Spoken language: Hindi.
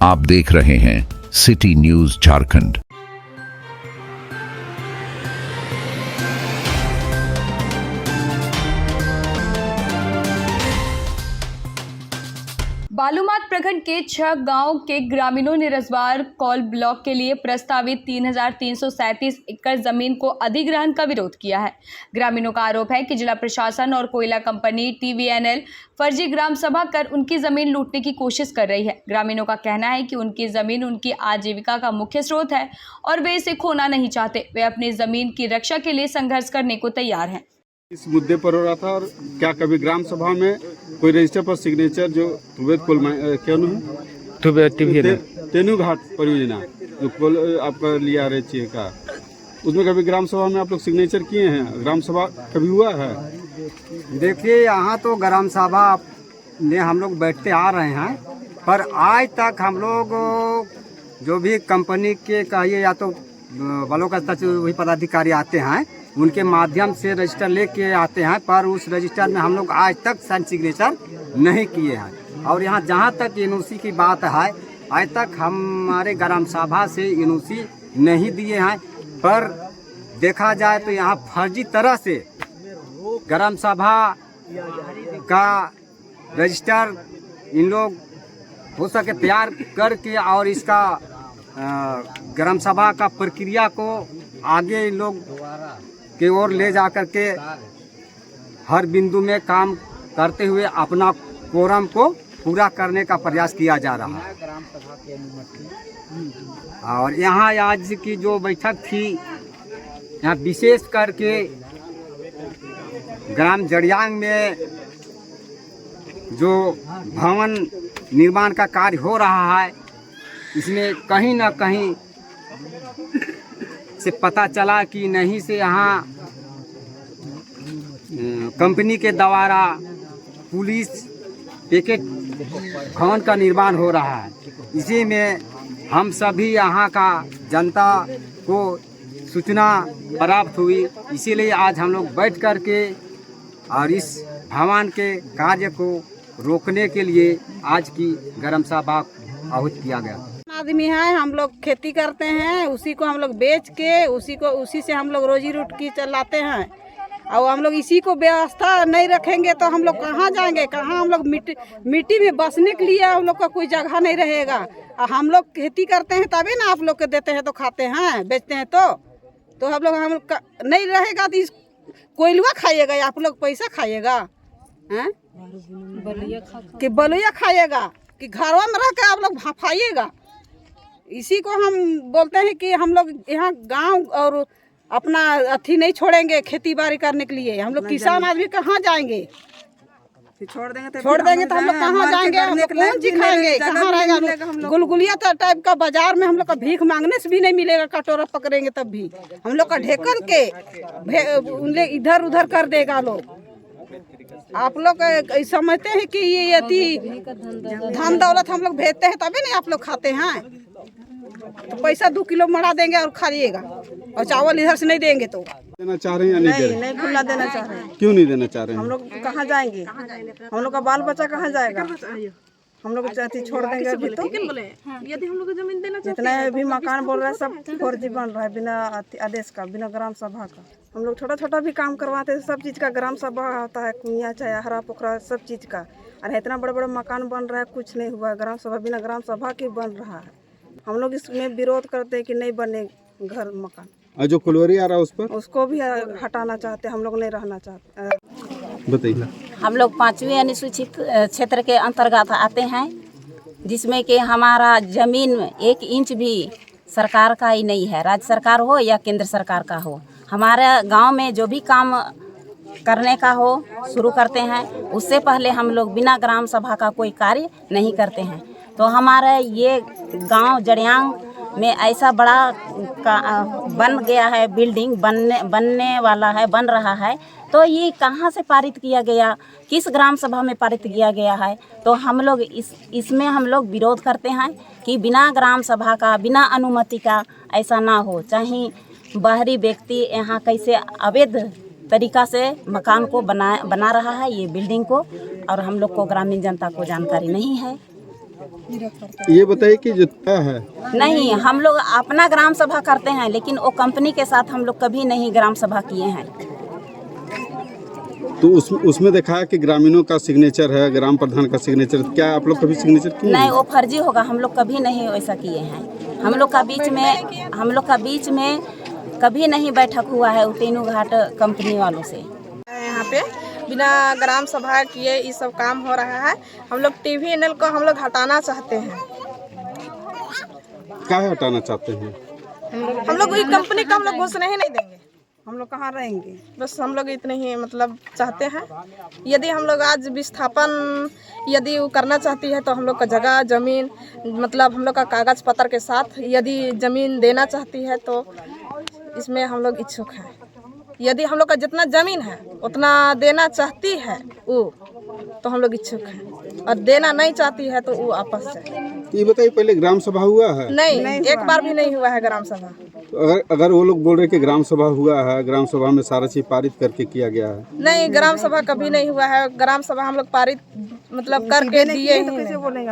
आप देख रहे हैं सिटी न्यूज झारखंड। बालूमाथ प्रखंड के 6 गांव के ग्रामीणों ने रसवार कौल ब्लॉक के लिए प्रस्तावित 3,337 एकड़ जमीन को अधिग्रहण का विरोध किया है। ग्रामीणों का आरोप है कि जिला प्रशासन और कोयला कंपनी TVNL फर्जी ग्राम सभा कर उनकी जमीन लूटने की कोशिश कर रही है। ग्रामीणों का कहना है कि उनकी जमीन उनकी आजीविका का मुख्य स्रोत है और वे इसे खोना नहीं चाहते। वे अपनी जमीन की रक्षा के लिए संघर्ष करने को तैयार हैं। इस मुद्दे पर हो रहा था। और क्या कभी ग्राम सभा में कोई रजिस्टर पर सिग्नेचर जो तेनू घाट परियोजना जो कोल आपका लिया रहे चाहिए का, उसमें कभी ग्राम सभा में आप लोग सिग्नेचर किए हैं? ग्राम सभा कभी हुआ है? देखिए, यहाँ तो ग्राम सभा में हम लोग बैठते आ रहे हैं, पर आज तक हम लोग जो भी कंपनी के कहिए या तो ब्लॉक स्तर से वही पदाधिकारी आते हैं, उनके माध्यम से रजिस्टर लेके आते हैं, पर उस रजिस्टर में हम लोग आज तक साइन सिग्नेचर नहीं किए हैं। और यहाँ जहाँ तक NOC की बात है, आज तक हमारे ग्राम सभा से NOC नहीं दिए हैं। पर देखा जाए तो यहाँ फर्जी तरह से ग्राम सभा का रजिस्टर इन लोग हो सके तैयार करके और इसका ग्राम सभा का प्रक्रिया को आगे इन लोग की ओर ले जा कर के हर बिंदु में काम करते हुए अपना कोरम को पूरा करने का प्रयास किया जा रहा है। और यहाँ आज की जो बैठक थी, यहाँ विशेष करके ग्राम जड़ियांग में जो भवन निर्माण का कार्य हो रहा है, इसमें कहीं ना कहीं से पता चला कि नहीं से यहाँ कंपनी के द्वारा पुलिस पैकेट भवन का निर्माण हो रहा है। इसी में हम सभी यहाँ का जनता को सूचना प्राप्त हुई, इसीलिए आज हम लोग बैठ कर के और इस भवन के कार्य को रोकने के लिए आज की ग्राम सभा आहूत किया गया। आदमी है, हम लोग खेती करते हैं, उसी को हम लोग बेच के उसी से हम लोग रोजी रोटी चलाते हैं। और हम लोग इसी को व्यवस्था नहीं रखेंगे तो हम लोग कहाँ जाएंगे? कहाँ हम लोग मिट्टी में बसने के लिए हम लोग का कोई जगह नहीं रहेगा। और हम लोग खेती करते हैं तभी ना आप लोग के देते हैं तो खाते हैं, बेचते हैं तो हम लोग नहीं रहेगा तो कोयलुआ खाइएगा या आप लोग पैसा खाइएगा हैं कि बलुआ खाइएगा कि घरवा में रह के आप लोग भाफाइएगा। इसी को हम बोलते हैं कि हम लोग यहाँ गांव और अपना अथी नहीं छोड़ेंगे खेती बाड़ी करने के लिए। हम लोग किसान आदमी कहाँ जाएंगे? छोड़ देंगे तो हम लोग कहाँ जाएंगे? हम लोग कौन चीज खाएंगे? कहाँ रहेगा? गुलगुलिया टाइप का बाजार में हम लोग का भीख मांगने से भी नहीं मिलेगा। कटोरा पकड़ेंगे तब भी हम लोग का ढेकर के इधर उधर कर देगा लोग। आप लोग समझते हैं कि ये यदि धन दौलत हम लोग भेजते हैं तभी नहीं आप लोग खाते हैं। तो पैसा 2 किलो मरा देंगे और खा लिएगा, और चावल इधर से नहीं देंगे तो देना चाह रहे हैं या नहीं खुला देना चाह रहे हैं। क्यों नहीं देना चाह रहे हैं? हम लोग कहाँ जाएंगे? हम लोग का बाल बच्चा कहाँ जाएगा? हम लोग छोड़ देंगे अभी तो। यदि हम लोग को जमीन देना जितने भी मकान बोल रहे हैं सब फर्जी बन रहा है, बिना आदेश का, बिना ग्राम सभा का। हम लोग छोटा छोटा भी काम करवाते हैं, सब चीज़ का ग्राम सभा होता है, कुइयाँ चाहे हरा पोखरा सब चीज़ का। और इतना बड़ा बड़ा मकान बन रहा है, कुछ नहीं हुआ। ग्राम सभा बिना ग्राम सभा के बन रहा है। हम लोग इसमें विरोध करते हैं कि नहीं बने घर मकान। और जो फुलवरी आ रहा है उस पर उसको भी हटाना चाहते, हम लोग नहीं रहना चाहते। बताइए। हम लोग 5वीं अनुसूचित क्षेत्र के अंतर्गत आते हैं, जिसमें कि हमारा जमीन 1 इंच भी सरकार का ही नहीं है, राज्य सरकार हो या केंद्र सरकार का हो। हमारे गांव में जो भी काम करने का हो शुरू करते हैं, उससे पहले हम लोग बिना ग्राम सभा का कोई कार्य नहीं करते हैं। तो हमारा ये गांव जड़ियांग में ऐसा बड़ा बन गया है, बिल्डिंग बनने वाला है, बन रहा है। तो ये कहाँ से पारित किया गया, किस ग्राम सभा में पारित किया गया है? तो हम लोग इसमें हम लोग विरोध करते हैं कि बिना ग्राम सभा का, बिना अनुमति का ऐसा ना हो। चाहे बाहरी व्यक्ति यहाँ कैसे अवैध तरीका से मकान को बना रहा है, ये बिल्डिंग को, और हम लोग को ग्रामीण जनता को जानकारी नहीं है। ये बताइए कि जो तय है नहीं, हम लोग अपना ग्राम सभा करते हैं, लेकिन वो कंपनी के साथ हम लोग कभी नहीं ग्राम सभा किए हैं। तो उसमें देखा है कि ग्रामीणों का सिग्नेचर है, ग्राम प्रधान का सिग्नेचर, क्या आप लोग कभी सिग्नेचर किए नहीं, हैं? वो फर्जी होगा, हम लोग कभी नहीं वैसा किए हैं। हम लोग का बीच में कभी नहीं बैठक हुआ है तीनों घाट कंपनी वालों से। यहाँ पे बिना ग्राम सभा किए ये सब काम हो रहा है। हम लोग टीवी चैनल को हम लोग हटाना चाहते हैं। क्या हटाना चाहते हैं? हम लोग ये कंपनी का हम लोग घुसने ही नहीं देंगे। हम लोग कहाँ रहेंगे? बस हम लोग इतने ही मतलब चाहते हैं। यदि हम लोग आज विस्थापन यदि वो करना चाहती है तो हम लोग का जगह जमीन मतलब हम लोग का कागज पत्र के साथ यदि जमीन देना चाहती है तो इसमें हम लोग इच्छुक हैं। यदि हम लोग का जितना जमीन है उतना देना चाहती है वो तो हम लोग इच्छुक हैं, और देना नहीं चाहती है तो वो आपस जाए। ये बताइए, पहले ग्राम सभा हुआ है? नहीं, एक बार भी नहीं हुआ है ग्राम सभा। तो अगर वो लोग बोल रहे कि ग्राम सभा हुआ है, ग्राम सभा में सारा चीज पारित करके किया गया है। नहीं, ग्राम सभा कभी नहीं हुआ है। ग्राम सभा हम लोग पारित मतलब करके दिए ही नहीं।